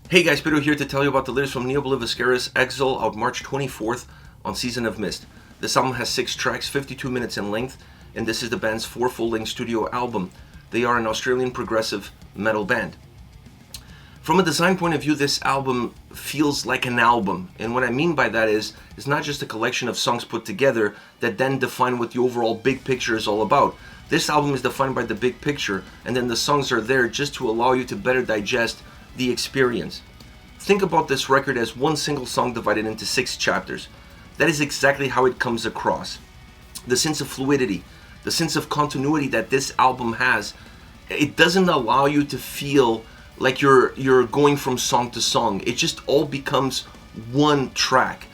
Hey guys, Pedro here to tell you about the latest from Obliviscaris, Exul, out March 24th on Season of Mist. This album has 6 tracks, 52 minutes in length, and this is the band's 4th full-length studio album. They are an Australian progressive metal band. From a design point of view, this album feels like an album, and what I mean by that is, it's not just a collection of songs put together that then define what the overall big picture is all about. This album is defined by the big picture, and then the songs are there just to allow you to better digest the experience. Think about this record as one single song divided into 6 chapters. That is exactly how it comes across. The sense of fluidity, the sense of continuity that this album has, it doesn't allow you to feel like you're going from song to song. It just all becomes one track.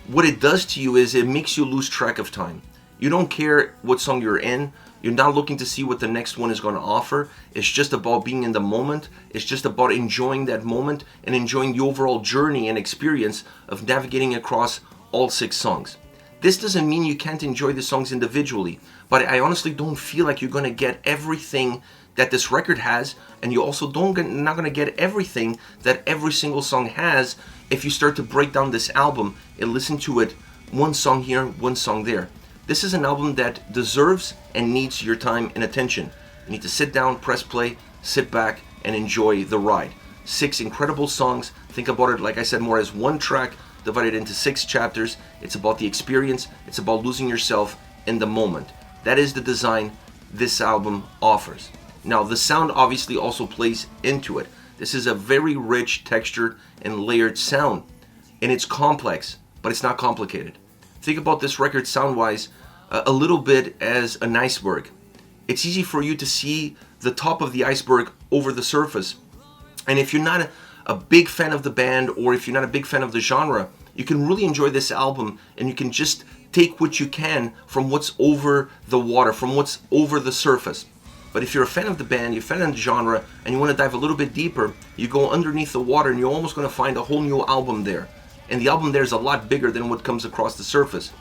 What it does to you is it makes you lose track of time. You don't care what song you're in. You're not looking to see what the next one is going to offer. It's just about being in the moment. It's just about enjoying that moment and enjoying the overall journey and experience of navigating across all 6 songs. This doesn't mean you can't enjoy the songs individually, but I honestly don't feel like you're going to get everything that this record has, and you also not going to get everything that every single song has if you start to break down this album and listen to it one song here, one song there. This is an album that deserves and needs your time and attention. You need to sit down, press play, sit back, and enjoy the ride. 6 incredible songs. Think about it, like I said, more as one track divided into 6 chapters. It's about the experience. It's about losing yourself in the moment. That is the design this album offers. Now, the sound obviously also plays into it. This is a very rich, textured, and layered sound. And it's complex, but it's not complicated. Think about this record sound-wise a little bit as an iceberg. It's easy for you to see the top of the iceberg over the surface. And if you're not a big fan of the band, or if you're not a big fan of the genre, you can really enjoy this album, and you can just take what you can from what's over the water, from what's over the surface. But if you're a fan of the band, you're a fan of the genre, and you want to dive a little bit deeper, you go underneath the water and you're almost going to find a whole new album there. And the album there is a lot bigger than what comes across the surface.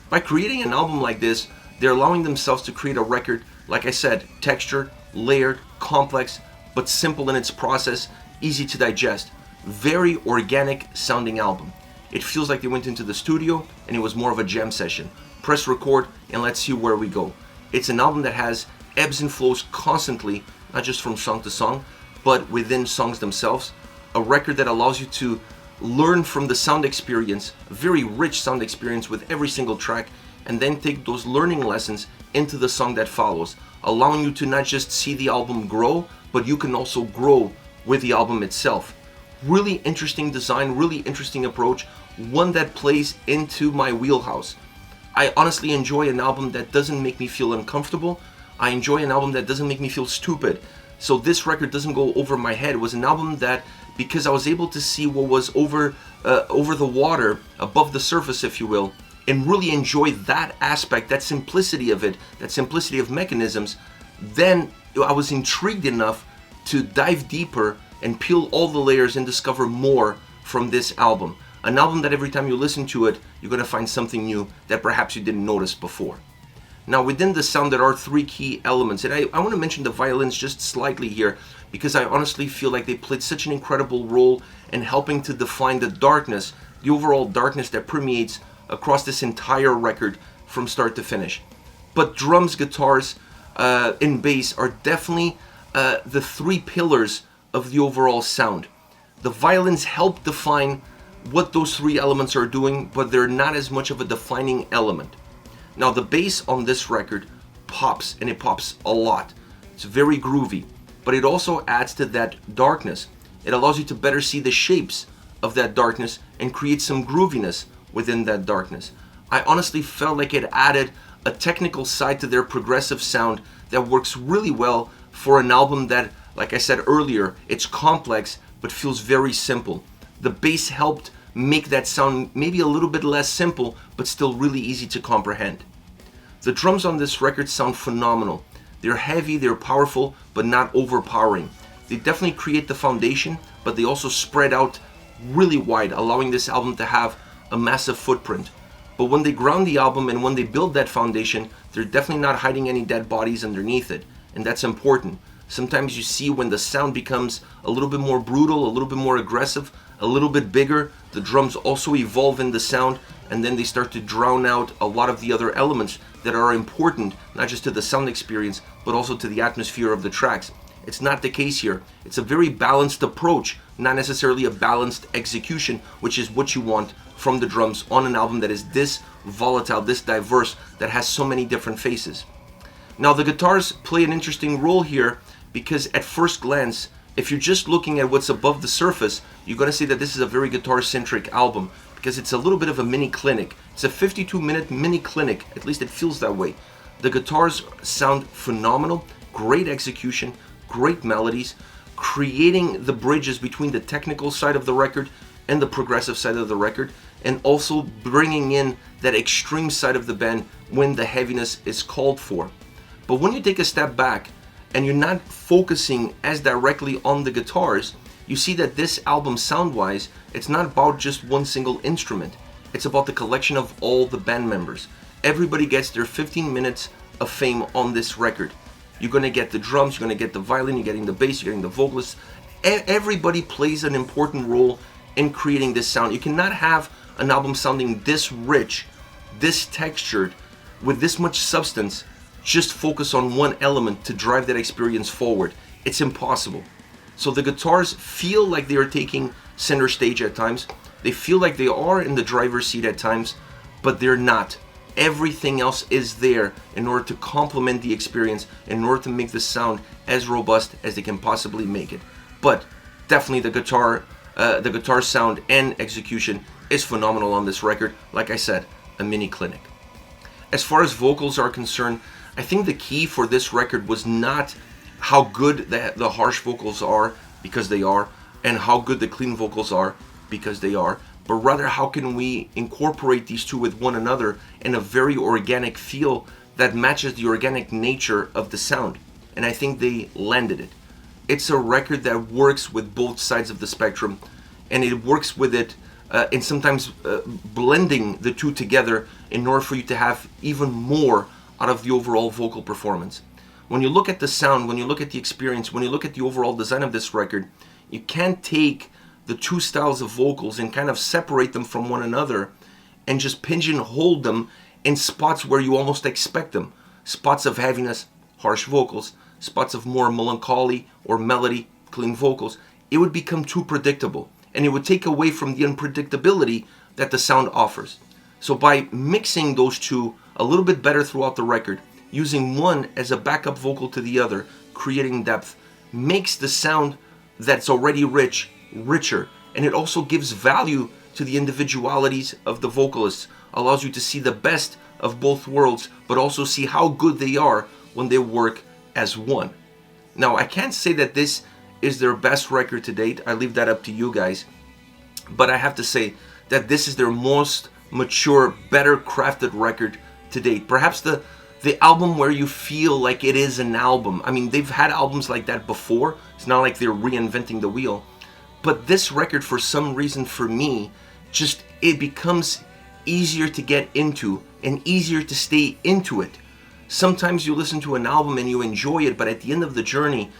By creating an album like this, they're allowing themselves to create a record, like I said, textured, layered, complex, but simple in its process, easy to digest. Very organic sounding album. It feels like they went into the studio and it was more of a jam session. Press record and let's see where we go. It's an album that has ebbs and flows constantly, not just from song to song, but within songs themselves. A record that allows you to learn from the sound experience, a very rich sound experience with every single track, and then take those learning lessons into the song that follows, allowing you to not just see the album grow, but you can also grow with the album itself. Really interesting design, really interesting approach, one that plays into my wheelhouse. I honestly enjoy an album that doesn't make me feel uncomfortable. I enjoy an album that doesn't make me feel stupid. So this record doesn't go over my head. It was an album that, because I was able to see what was over the water, above the surface, if you will, and really enjoy that aspect, that simplicity of it, that simplicity of mechanisms, then I was intrigued enough to dive deeper and peel all the layers and discover more from this album. An album that every time you listen to it, you're going to find something new that perhaps you didn't notice before. Now, within the sound, there are 3 key elements, and I want to mention the violins just slightly here, because I honestly feel like they played such an incredible role in helping to define the darkness, the overall darkness that permeates across this entire record from start to finish. But drums, guitars, and bass are definitely the 3 pillars of the overall sound. The violins help define what those 3 elements are doing, but they're not as much of a defining element. Now, the bass on this record pops, and it pops a lot. It's very groovy, but it also adds to that darkness. It allows you to better see the shapes of that darkness and create some grooviness within that darkness. I honestly felt like it added a technical side to their progressive sound that works really well for an album that, like I said earlier, it's complex but feels very simple. The bass helped make that sound maybe a little bit less simple, but still really easy to comprehend. The drums on this record sound phenomenal. They're heavy, they're powerful, but not overpowering. They definitely create the foundation, but they also spread out really wide, allowing this album to have a massive footprint. But when they ground the album and when they build that foundation, they're definitely not hiding any dead bodies underneath it, and that's important. Sometimes you see when the sound becomes a little bit more brutal, a little bit more aggressive, a little bit bigger. The drums also evolve in the sound, and then they start to drown out a lot of the other elements that are important, not just to the sound experience, but also to the atmosphere of the tracks. It's not the case here. It's a very balanced approach, not necessarily a balanced execution, which is what you want from the drums on an album that is this volatile, this diverse, that has so many different faces. Now the guitars play an interesting role here, because at first glance, if you're just looking at what's above the surface, you're going to see that this is a very guitar-centric album, because it's a little bit of a mini clinic. It's a 52-minute mini clinic, at least it feels that way. The guitars sound phenomenal, great execution, great melodies, creating the bridges between the technical side of the record and the progressive side of the record, and also bringing in that extreme side of the band when the heaviness is called for. But when you take a step back and you're not focusing as directly on the guitars, you see that this album, sound-wise, it's not about just one single instrument. It's about the collection of all the band members. Everybody gets their 15 minutes of fame on this record. You're going to get the drums, you're going to get the violin, you're getting the bass, you're getting the vocalists. Everybody plays an important role in creating this sound. You cannot have an album sounding this rich, this textured, with this much substance, just focus on one element to drive that experience forward. It's impossible. So the guitars feel like they are taking center stage at times. They feel like they are in the driver's seat at times, but they're not. Everything else is there in order to complement the experience, in order to make the sound as robust as they can possibly make it. But definitely the guitar sound and execution is phenomenal on this record. Like I said, a mini clinic. As far as vocals are concerned, I think the key for this record was not how good the harsh vocals are, because they are, and how good the clean vocals are, because they are, but rather how can we incorporate these two with one another in a very organic feel that matches the organic nature of the sound. And I think they landed it. It's a record that works with both sides of the spectrum, and it works with it and sometimes blending the two together in order for you to have even more out of the overall vocal performance. When you look at the sound, when you look at the experience, when you look at the overall design of this record, you can't take the two styles of vocals and kind of separate them from one another and just pigeonhole them in spots where you almost expect them. Spots of heaviness, harsh vocals, spots of more melancholy or melody, clean vocals. It would become too predictable, and it would take away from the unpredictability that the sound offers. So by mixing those two a little bit better throughout the record, using one as a backup vocal to the other, creating depth, makes the sound that's already rich, richer. And it also gives value to the individualities of the vocalists, allows you to see the best of both worlds, but also see how good they are when they work as one. Now, I can't say that this is their best record to date. I leave that up to you guys. But I have to say that this is their most mature, better crafted record to date. Perhaps the album where you feel like it is an album. I mean, they've had albums like that before. It's not like they're reinventing the wheel. But this record, for some reason, for me, just it becomes easier to get into and easier to stay into it. Sometimes you listen to an album and you enjoy it, but at the end of the journey,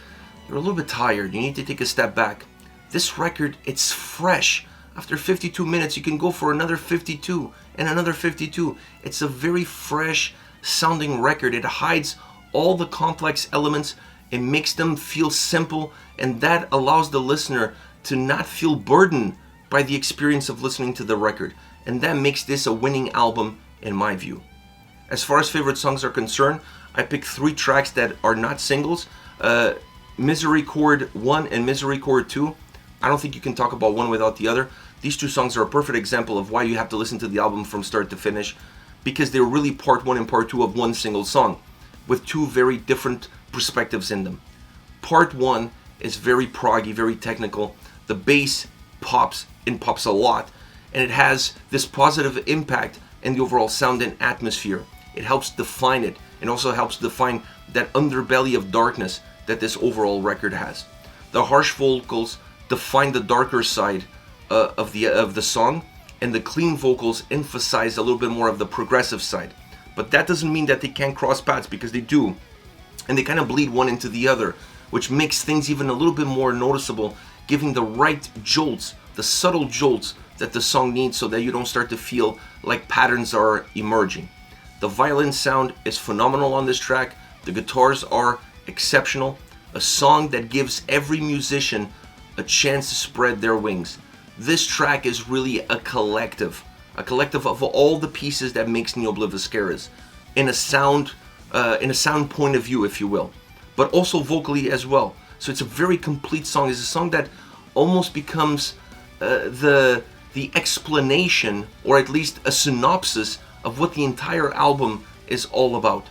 you're a little bit tired. You need to take a step back. This record, it's fresh. After 52 minutes, you can go for another 52 and another 52. It's a very fresh sounding record. It hides all the complex elements. It makes them feel simple, and that allows the listener to not feel burdened by the experience of listening to the record. And that makes this a winning album in my view. As far as favorite songs are concerned, I picked 3 tracks that are not singles. Misericorde 1 and Misericorde 2. I don't think you can talk about one without the other. These 2 songs are a perfect example of why you have to listen to the album from start to finish, because they're really part 1 and part 2 of one single song, with 2 very different perspectives in them. Part 1 is very proggy, very technical. The bass pops a lot, and it has this positive impact in the overall sound and atmosphere. It helps define it. It also helps define that underbelly of darkness that this overall record has. The harsh vocals define the darker side of the song, and the clean vocals emphasize a little bit more of the progressive side. But that doesn't mean that they can't cross paths, because they do, and they kind of bleed one into the other. which makes things even a little bit more noticeable, giving the right jolts, the subtle jolts that the song needs so that you don't start to feel like patterns are emerging. The violin sound is phenomenal on this track. The guitars are exceptional. A song that gives every musician a chance to spread their wings. This track is really a collective of all the pieces that makes Obliviscaris in a sound point of view, if you will, but also vocally as well. So it's a very complete song. It's a song that almost becomes the explanation, or at least a synopsis of what the entire album is all about,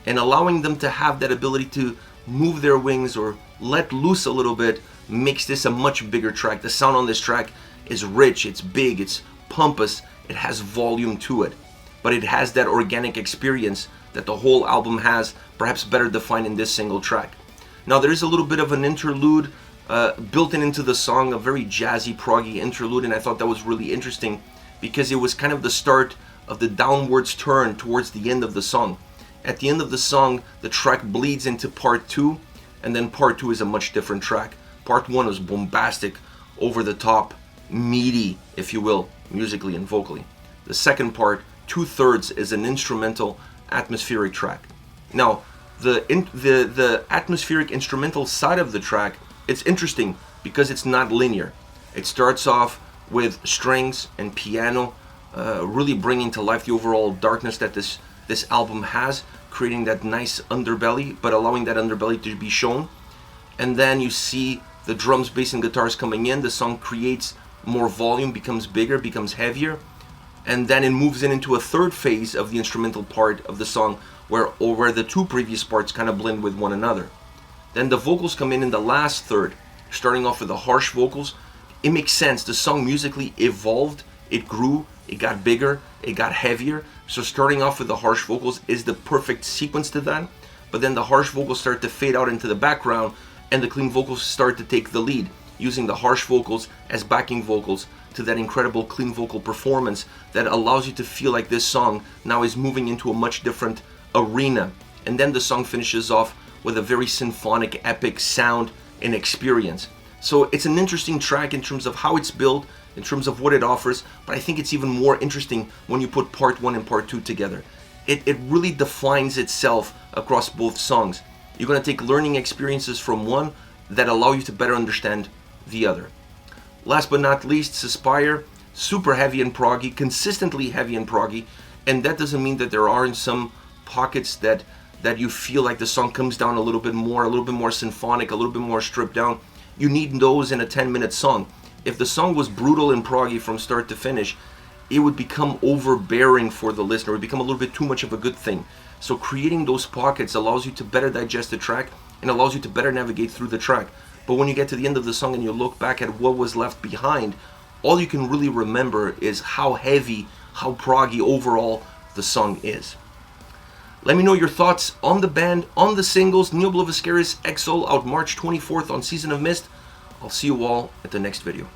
and allowing them to have that ability to move their wings or let loose a little bit makes this a much bigger track. The sound on this track is rich, it's big, it's pompous, it has volume to it, but it has that organic experience that the whole album has, perhaps better defined in this single track. Now there is a little bit of an interlude built into the song, a very jazzy, proggy interlude, and I thought that was really interesting because it was kind of the start of the downwards turn towards the end of the song. At the end of the song, the track bleeds into part 2, and then part 2 is a much different track. Part 1 was bombastic, over the top, meaty, if you will, musically and vocally. The second part, 2/3, is an instrumental, atmospheric track. Now, the atmospheric instrumental side of the track, it's interesting because it's not linear. It starts off with strings and piano, really bringing to life the overall darkness that this album has, creating that nice underbelly, but allowing that underbelly to be shown. And then you see the drums, bass, and guitars coming in. The song creates more volume, becomes bigger, becomes heavier, and then it moves into a third phase of the instrumental part of the song where the two previous parts kind of blend with one another. Then the vocals come in the last third, starting off with the harsh vocals. It makes sense. The song musically evolved, it grew, it got bigger, it got heavier. So starting off with the harsh vocals is the perfect sequence to that. But then the harsh vocals start to fade out into the background, and the clean vocals start to take the lead, using the harsh vocals as backing vocals to that incredible clean vocal performance that allows you to feel like this song now is moving into a much different arena. And then the song finishes off with a very symphonic, epic sound and experience. So it's an interesting track in terms of how it's built, in terms of what it offers, but I think it's even more interesting when you put part 1 and part 2 together. It really defines itself across both songs. You're going to take learning experiences from one that allow you to better understand the other. Last but not least, Suspyre, super heavy and proggy, consistently heavy and proggy, and that doesn't mean that there aren't some pockets that you feel like the song comes down a little bit more symphonic, a little bit more stripped down. You need those in a 10-minute song. If the song was brutal and proggy from start to finish, it would become overbearing for the listener. It would become a little bit too much of a good thing. So creating those pockets allows you to better digest the track and allows you to better navigate through the track. But when you get to the end of the song and you look back at what was left behind, all you can really remember is how heavy, how proggy overall the song is. Let me know your thoughts on the band, on the singles. Obliviscaris, Exul, out March 24th on Season of Mist. I'll see you all at the next video.